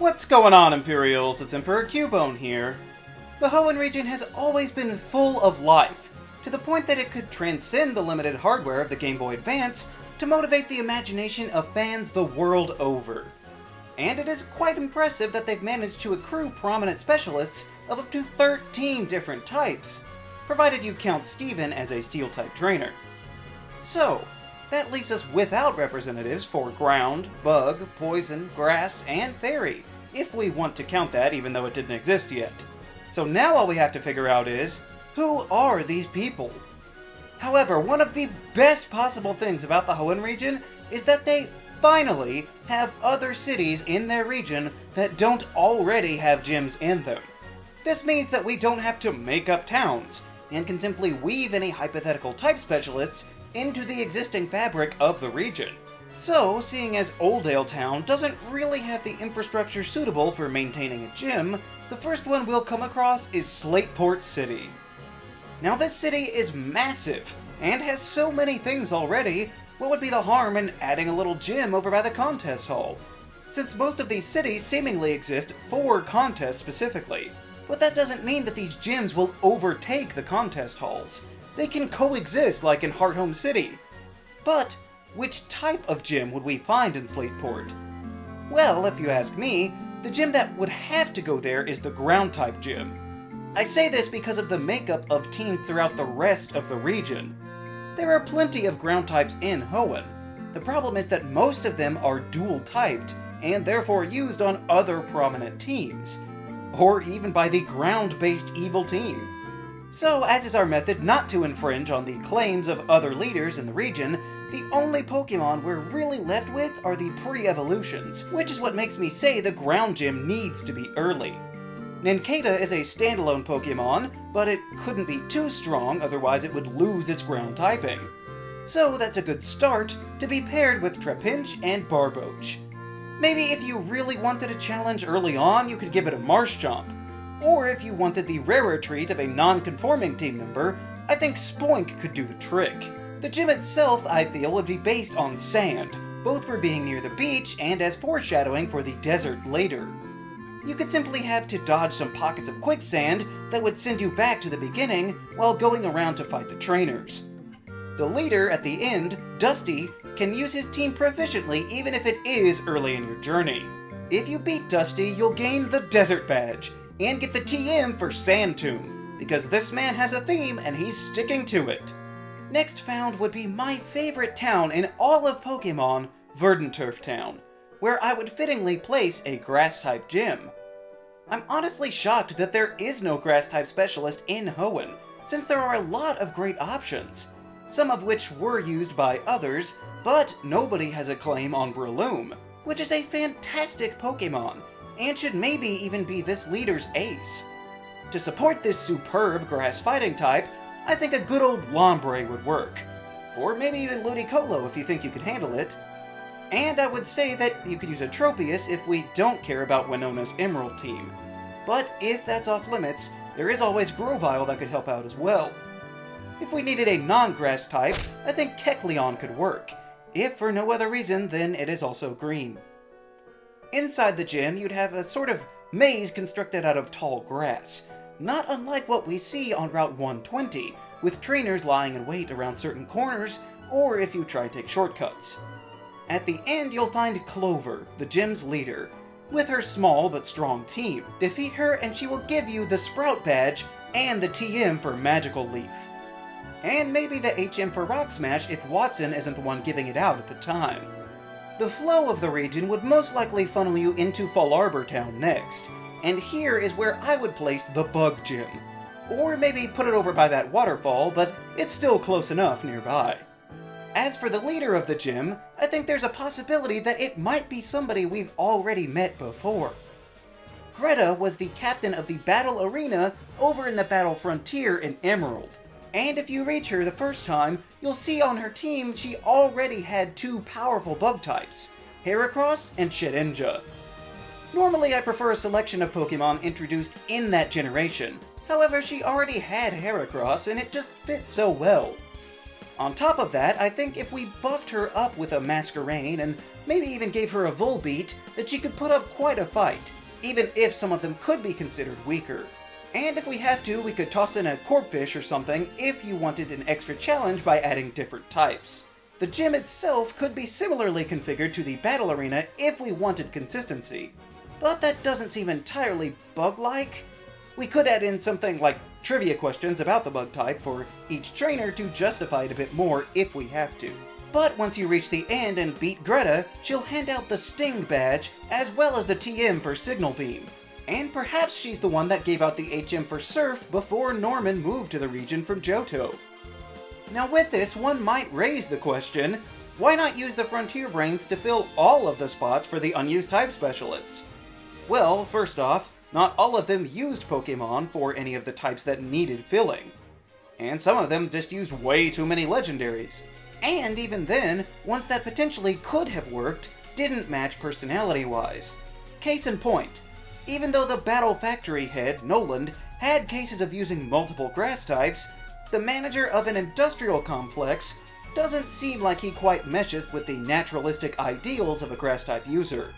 What's going on, Imperials? It's Emperor Cubone here. The Hoenn region has always been full of life, to the point that it could transcend the limited hardware of the Game Boy Advance to motivate the imagination of fans the world over. And it is quite impressive that they've managed to accrue prominent specialists of up to 13 different types, provided you count Steven as a Steel-type trainer. So, that leaves us without representatives for Ground, Bug, Poison, Grass, and Fairy, if we want to count that even though it didn't exist yet. So now all we have to figure out is, who are these people? However, one of the best possible things about the Hoenn region is that they finally have other cities in their region that don't already have gyms in them. This means that we don't have to make up towns, and can simply weave any hypothetical type specialists into the existing fabric of the region. So, seeing as Oldale Town doesn't really have the infrastructure suitable for maintaining a gym, the first one we'll come across is Slateport City. Now this city is massive, and has so many things already, what would be the harm in adding a little gym over by the contest hall? Since most of these cities seemingly exist for contests specifically, but that doesn't mean that these gyms will overtake the contest halls. They can coexist like in Hearthome City. But which type of gym would we find in Slateport? Well, if you ask me, the gym that would have to go there is the ground type gym. I say this because of the makeup of teams throughout the rest of the region. There are plenty of ground types in Hoenn. The problem is that most of them are dual typed, and therefore used on other prominent teams, or even by the ground-based evil team. So, as is our method not to infringe on the claims of other leaders in the region, the only Pokémon we're really left with are the pre-evolutions, which is what makes me say the ground gym needs to be early. Nincada is a standalone Pokémon, but it couldn't be too strong, otherwise it would lose its ground typing. So that's a good start, to be paired with Trapinch and Barboach. Maybe if you really wanted a challenge early on, you could give it a Marshtomp. Or if you wanted the rarer treat of a non-conforming team member, I think Spoink could do the trick. The gym itself, I feel, would be based on sand, both for being near the beach and as foreshadowing for the desert later. You could simply have to dodge some pockets of quicksand that would send you back to the beginning while going around to fight the trainers. The leader at the end, Dusty, can use his team proficiently even if it is early in your journey. If you beat Dusty, you'll gain the Desert Badge, and get the TM for Sand Tomb, because this man has a theme and he's sticking to it. Next found would be my favorite town in all of Pokémon, Verdanturf Town, where I would fittingly place a Grass-type gym. I'm honestly shocked that there is no Grass-type specialist in Hoenn, since there are a lot of great options, some of which were used by others, but nobody has a claim on Breloom, which is a fantastic Pokémon, and should maybe even be this leader's ace. To support this superb grass fighting type, I think a good old Lombre would work. Or maybe even Ludicolo if you think you could handle it. And I would say that you could use a Tropius if we don't care about Winona's Emerald team. But if that's off limits, there is always Grovyle that could help out as well. If we needed a non-grass type, I think Kecleon could work. If for no other reason, then it is also green. Inside the gym, you'd have a sort of maze constructed out of tall grass, not unlike what we see on Route 120, with trainers lying in wait around certain corners, or if you try to take shortcuts. At the end, you'll find Clover, the gym's leader, with her small but strong team. Defeat her and she will give you the Sprout Badge and the TM for Magical Leaf. And maybe the HM for Rock Smash if Watson isn't the one giving it out at the time. The flow of the region would most likely funnel you into Fallarbor Town next, and here is where I would place the Bug Gym. Or maybe put it over by that waterfall, but it's still close enough nearby. As for the leader of the gym, I think there's a possibility that it might be somebody we've already met before. Greta was the captain of the Battle Arena over in the Battle Frontier in Emerald. And if you reach her the first time, you'll see on her team she already had two powerful bug types, Heracross and Shedinja. Normally I prefer a selection of Pokémon introduced in that generation, however she already had Heracross and it just fit so well. On top of that, I think if we buffed her up with a Masquerain and maybe even gave her a Volbeat, that she could put up quite a fight, even if some of them could be considered weaker. And if we have to, we could toss in a Corphish or something if you wanted an extra challenge by adding different types. The gym itself could be similarly configured to the battle arena if we wanted consistency, but that doesn't seem entirely bug-like. We could add in something like trivia questions about the bug type for each trainer to justify it a bit more if we have to. But once you reach the end and beat Greta, she'll hand out the Sting badge as well as the TM for Signal Beam. And perhaps she's the one that gave out the HM for Surf before Norman moved to the region from Johto. Now with this, one might raise the question, why not use the Frontier Brains to fill all of the spots for the unused type specialists? Well, first off, not all of them used Pokémon for any of the types that needed filling. And some of them just used way too many legendaries. And even then, ones that potentially could have worked didn't match personality-wise. Case in point, even though the Battle Factory head, Noland, had cases of using multiple grass types, the manager of an industrial complex doesn't seem like he quite meshes with the naturalistic ideals of a grass type user.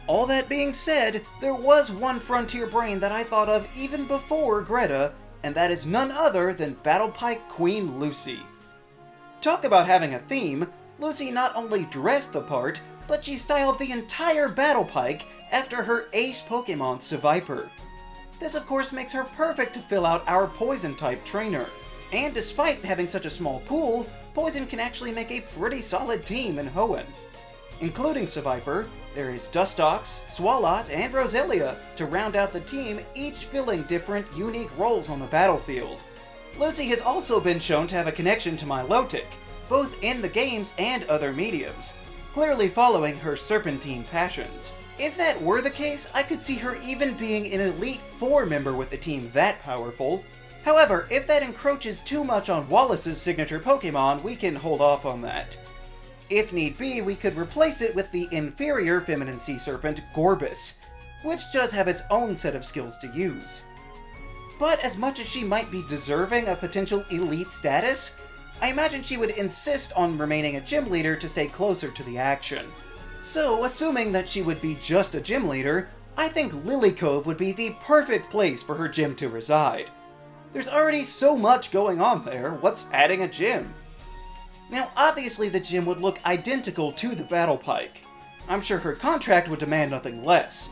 All that being said, there was one Frontier Brain that I thought of even before Greta, and that is none other than Battlepike Queen Lucy. Talk about having a theme, Lucy not only dressed the part, but she styled the entire Battlepike after her ace Pokemon, Seviper. This of course makes her perfect to fill out our Poison-type trainer. And despite having such a small pool, Poison can actually make a pretty solid team in Hoenn. Including Seviper, there is Dustox, Swalot, and Roselia to round out the team, each filling different, unique roles on the battlefield. Lucy has also been shown to have a connection to Milotic, both in the games and other mediums, clearly following her Serpentine passions. If that were the case, I could see her even being an Elite Four member with a team that powerful. However, if that encroaches too much on Wallace's signature Pokémon, we can hold off on that. If need be, we could replace it with the inferior feminine sea serpent, Gorbis, which does have its own set of skills to use. But as much as she might be deserving of potential elite status, I imagine she would insist on remaining a gym leader to stay closer to the action. So, assuming that she would be just a gym leader, I think Lillycove would be the perfect place for her gym to reside. There's already so much going on there, what's adding a gym? Now, obviously the gym would look identical to the Battlepike. I'm sure her contract would demand nothing less.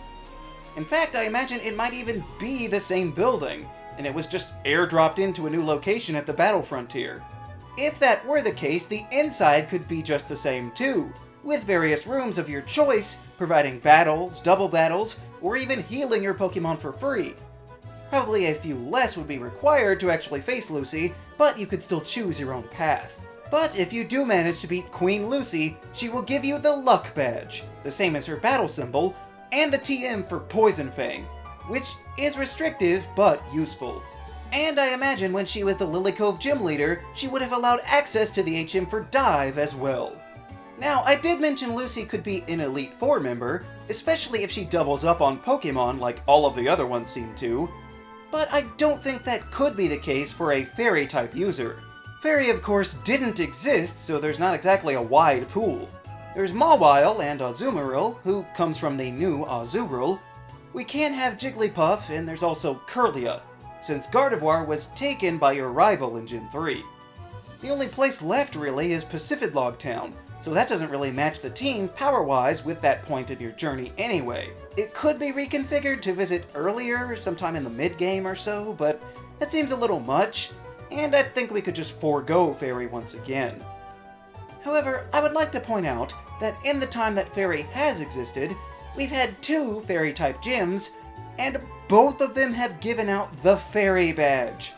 In fact, I imagine it might even be the same building, and it was just airdropped into a new location at the Battle Frontier. If that were the case, the inside could be just the same too, with various rooms of your choice providing battles, double battles, or even healing your Pokemon for free. Probably a few less would be required to actually face Lucy, but you could still choose your own path. But if you do manage to beat Queen Lucy, she will give you the Luck Badge, the same as her battle symbol, and the TM for Poison Fang, which is restrictive but useful. And I imagine when she was the Lillycove gym leader, she would have allowed access to the HM for Dive as well. Now, I did mention Lucy could be an Elite Four member, especially if she doubles up on Pokemon like all of the other ones seem to, but I don't think that could be the case for a Fairy-type user. Fairy, of course, didn't exist, so there's not exactly a wide pool. There's Mawile and Azumarill, who comes from the new Azurill. We can have Jigglypuff, and there's also Kirlia, since Gardevoir was taken by your rival in Gen 3. The only place left, really, is Pacific Town, so that doesn't really match the team power-wise with that point in your journey anyway. It could be reconfigured to visit earlier, sometime in the mid-game or so, but that seems a little much, and I think we could just forego Fairy once again. However, I would like to point out that in the time that Fairy has existed, we've had 2 Fairy-type gyms, and both of them have given out the Fairy Badge.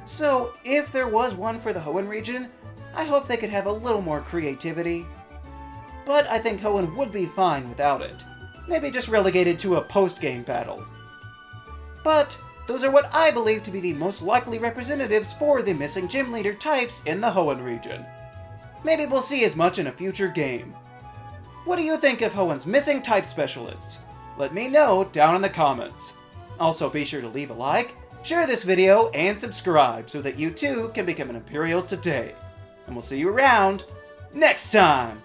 So, if there was one for the Hoenn region, I hope they could have a little more creativity. But I think Hoenn would be fine without it. Maybe just relegated to a post-game battle. But those are what I believe to be the most likely representatives for the missing gym leader types in the Hoenn region. Maybe we'll see as much in a future game. What do you think of Hoenn's missing type specialists? Let me know down in the comments. Also be sure to leave a like, share this video, and subscribe so that you too can become an Imperial today. and we'll see you around next time!